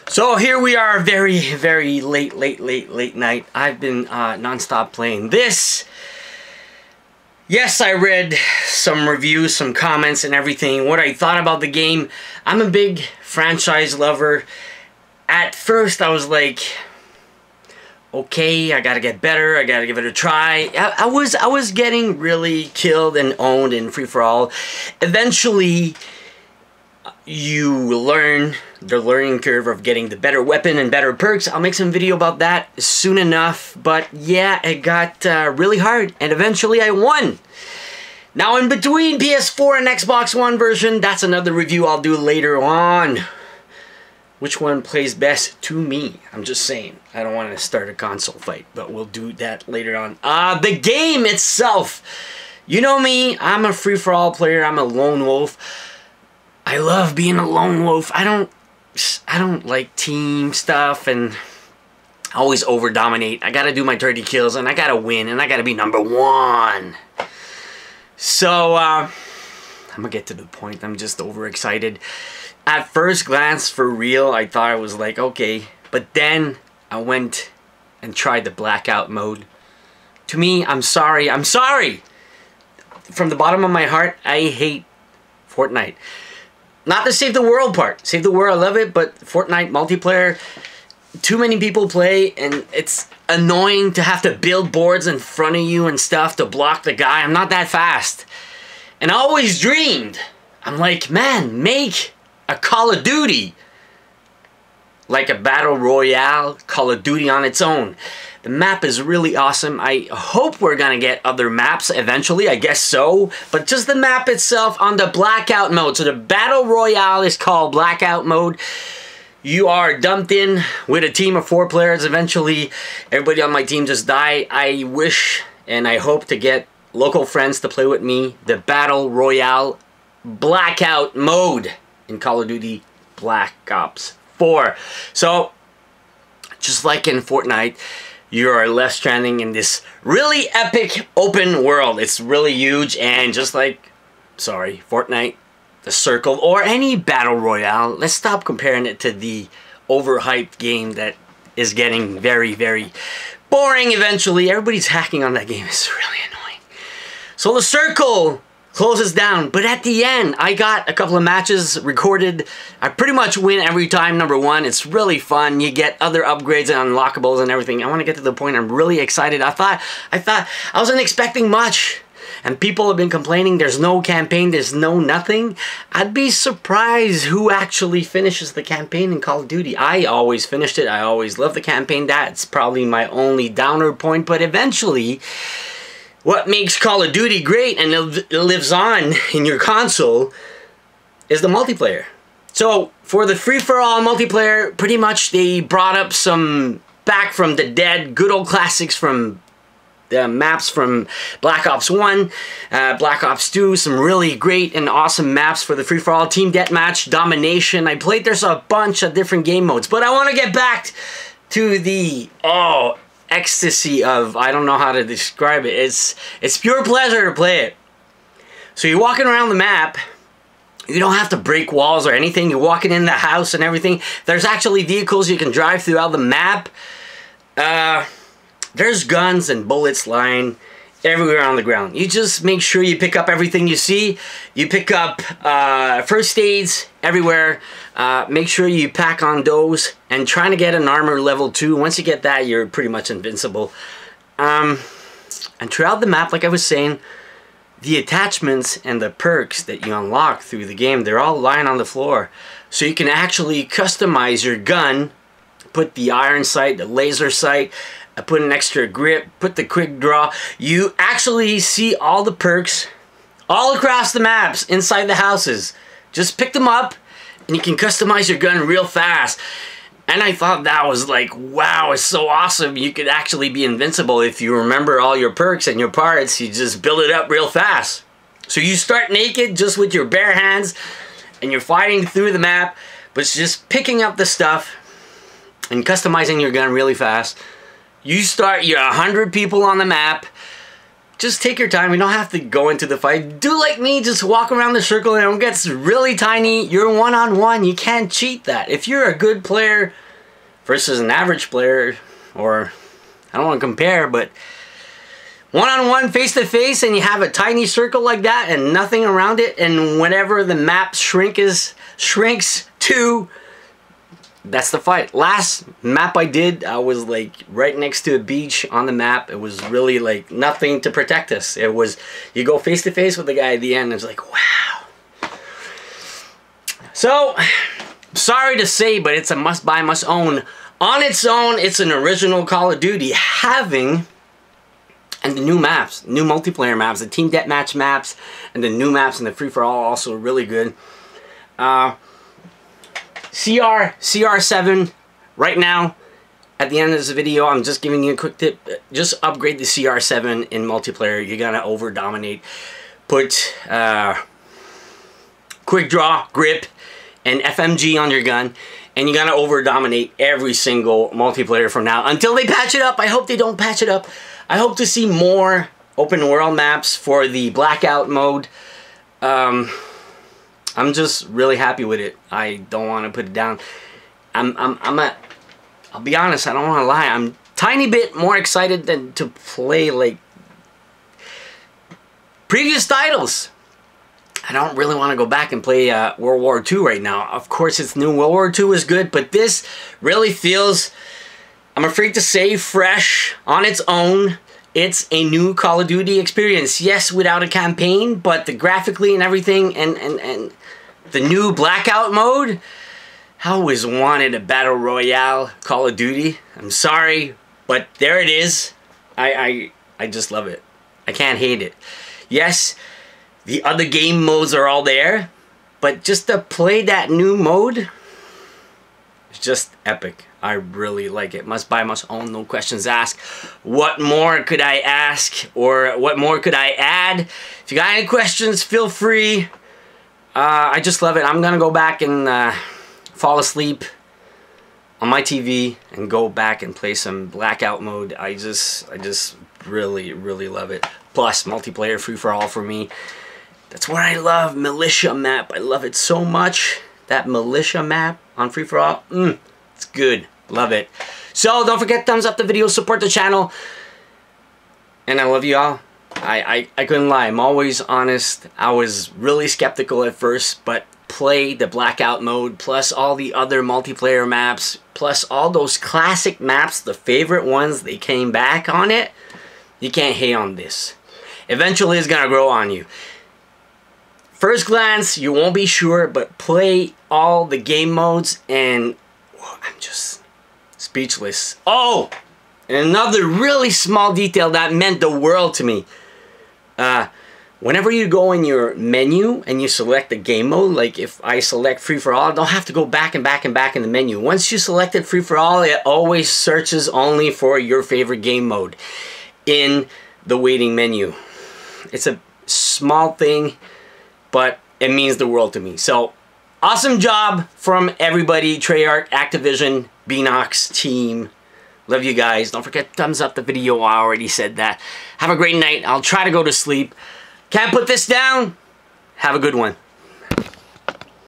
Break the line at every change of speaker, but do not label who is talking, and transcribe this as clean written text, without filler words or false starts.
So here we are, very late night. I've been non-stop playing this. Yes, I read some reviews, some comments and everything, what I thought about the game. I'm a big franchise lover. At first I was like, okay, I gotta get better, I gotta give it a try. I was getting really killed and owned in free-for-all. Eventually, you learn the learning curve of getting the better weapon and better perks. I'll make some video about that soon enough. But yeah, it got really hard, and eventually I won. Now in between PS4 and Xbox One version, that's another review I'll do later on. Which one plays best to me? I'm just saying. I don't want to start a console fight, but we'll do that later on. The game itself. You know me, I'm a free-for-all player. I'm a lone wolf. I love being a lone wolf. I don't like team stuff and always over-dominate. I gotta do my 30 kills and I gotta win and I gotta be #1. So, I'm gonna get to the point. I'm just overexcited. At first glance, for real, I thought I was like, okay. But then I went and tried the blackout mode. To me, I'm sorry. From the bottom of my heart, I hate Fortnite. Not the save the world part. Save the world, I love it, but Fortnite multiplayer, too many people play, and it's annoying to have to build boards in front of you and stuff to block the guy. I'm not that fast. And I always dreamed, I'm like, man, make a Call of Duty. Like a Battle Royale, Call of Duty on its own. The map is really awesome. I hope we're gonna get other maps eventually, I guess so. But just the map itself on the Blackout mode. So the Battle Royale is called Blackout mode. You are dumped in with a team of 4 players. Eventually, everybody on my team just die. I wish and I hope to get local friends to play with me. The Battle Royale Blackout mode in Call of Duty Black Ops 4. So, just like in Fortnite, you are left stranding in this really epic open world. It's really huge, and just like, sorry, Fortnite, the Circle, or any Battle Royale, let's stop comparing it to the overhyped game that is getting very boring eventually. Everybody's hacking on that game. It's really annoying. So the Circle closes down, but at the end I got a couple of matches recorded. I pretty much win every time, #1. It's really fun. You get other upgrades and unlockables and everything. I want to get to the point. I'm really excited. I thought I wasn't expecting much, and people have been complaining there's no campaign, there's no nothing. I'd be surprised who actually finishes the campaign in Call of Duty. I always finished it. I always loved the campaign. That's probably my only downer point, but eventually what makes Call of Duty great, and it lives on in your console, is the multiplayer. So, for the free-for-all multiplayer, pretty much they brought up some back from the dead, good old classics from the maps from Black Ops 1, Black Ops 2, some really great and awesome maps for the free-for-all. Team Deathmatch, Domination. I played, there's a bunch of different game modes, but I want to get back to the, ecstasy of, I don't know how to describe it. It's pure pleasure to play it. So you're walking around the map. You don't have to break walls or anything. You're walking in the house and everything. There's actually vehicles you can drive throughout the map. There's guns and bullets lying everywhere on the ground. You just make sure you pick up everything you see. You pick up first aids everywhere. Make sure you pack on those and trying to get an armor level 2. Once you get that, you're pretty much invincible. And throughout the map, like I was saying, the attachments and the perks that you unlock through the game, they're all lying on the floor. So you can actually customize your gun, put the iron sight, the laser sight, put an extra grip, put the quick draw. You actually see all the perks all across the maps inside the houses. Just pick them up and you can customize your gun real fast. And I thought that was like, wow, it's so awesome. You could actually be invincible if you remember all your perks and your parts. You just build it up real fast. So you start naked just with your bare hands and you're fighting through the map, but it's just picking up the stuff and customizing your gun really fast. You start, you're 100 people on the map. just take your time. You don't have to go into the fight. Do like me, just walk around the circle and it gets really tiny. You're one-on-one. You can't cheat that. If you're a good player versus an average player, or I don't want to compare, but one-on-one, face-to-face, and you have a tiny circle like that and nothing around it, and whenever the map shrinks to, that's the fight. Last map I did, I was like right next to a beach on the map. It was really like nothing to protect us. It was, you go face-to-face with the guy at the end, it's like, wow. So, sorry to say, but it's a must-buy, must-own. On its own, it's an original Call of Duty. And the new maps, new multiplayer maps, the team deathmatch maps, and the new maps and the free-for-all also really good. CR7, right now, at the end of this video, I'm just giving you a quick tip. Just upgrade the CR7 in multiplayer. You're gonna over-dominate. Put quick draw, grip, and FMG on your gun. And you're gonna over-dominate every single multiplayer from now until they patch it up. I hope they don't patch it up. I hope to see more open world maps for the blackout mode. I'm just really happy with it. I don't want to put it down. I'll be honest, I don't want to lie. I'm tiny bit more excited than to play like previous titles. I don't really want to go back and play World War II right now. Of course, it's new. World War II is good, but this really feels, I'm afraid to say, fresh on its own. It's a new Call of Duty experience. Yes, without a campaign, but the graphically and everything, and the new blackout mode. I always wanted a battle royale Call of Duty. I'm sorry, but there it is. I just love it. I can't hate it. Yes, the other game modes are all there, but just to play that new mode, it's just epic. I really like it. Must buy, must own, no questions asked. What more could I ask, or what more could I add? If you got any questions, feel free. I just love it. I'm gonna go back and fall asleep on my TV and go back and play some blackout mode. I just really love it. Plus multiplayer free-for-all for me. That's what I love. Militia map. I love it so much. That militia map on free-for-all. It's good. Love it. So don't forget, thumbs up the video, support the channel. And I love you all. I couldn't lie. I'm always honest. I was really skeptical at first, but play the blackout mode, plus all the other multiplayer maps, plus all those classic maps, the favorite ones, they came back on it. You can't hate on this. Eventually it's gonna grow on you. First glance, you won't be sure, but play all the game modes and I'm just speechless. Oh, and another really small detail that meant the world to me. Whenever you go in your menu and you select the game mode, like if I select free-for-all, I don't have to go back and back and back in the menu. Once you selected free-for-all, it always searches only for your favorite game mode in the waiting menu. It's a small thing, but it means the world to me. So, awesome job from everybody, Treyarch, Activision, Beenox team. Love you guys. Don't forget, thumbs up the video. I already said that. Have a great night. I'll try to go to sleep. Can't put this down. Have a good one.